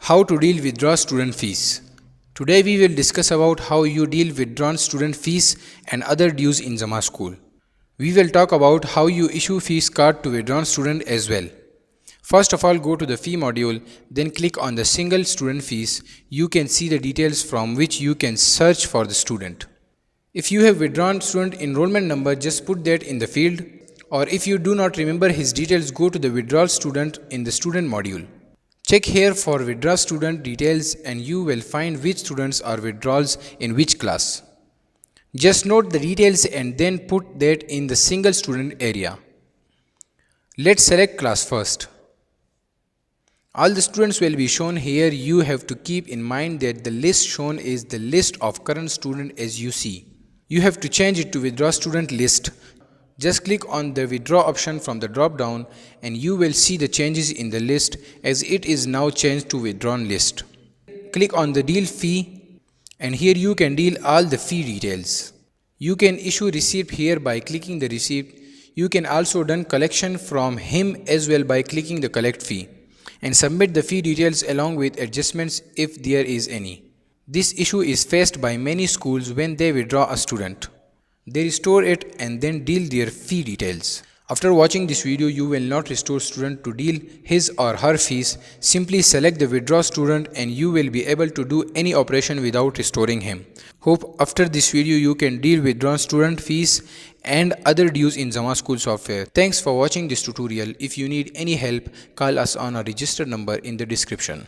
How to deal with withdraw student fees. Today we will discuss about how you deal with withdrawn student fees and other dues in ZamaSchool. We will talk about how you issue fees card to withdrawn student as well. First of all, go to the fee module, then click on the single student fees. You can see the details from which you can search for the student. If you have withdrawn student enrollment number, just put that in the field, or if you do not remember his details, go to the withdrawal student in the student module. Check here for withdraw student details and you will find which students are withdrawals in which class. Just note the details and then put that in the single student area. Let's select class first. All the students will be shown here. You have to keep in mind that the list shown is the list of current student as you see. You have to change it to withdraw student list. Just click on the withdraw option from the drop down and you will see the changes in the list as it is now changed to withdrawn list. Click on the deal fee and here you can deal all the fee details. You can issue receipt here by clicking the receipt. You can also done collection from him as well by clicking the collect fee and submit the fee details along with adjustments if there is any. This issue is faced by many schools when they withdraw a student. They restore it and then deal their fee details. After watching this video, you will not restore student to deal his or her fees. Simply select the withdraw student and you will be able to do any operation without restoring him. Hope after this video you can deal withdrawn student fees and other dues in ZamaSchool software. Thanks for watching this tutorial. If you need any help, call us on our registered number in the description.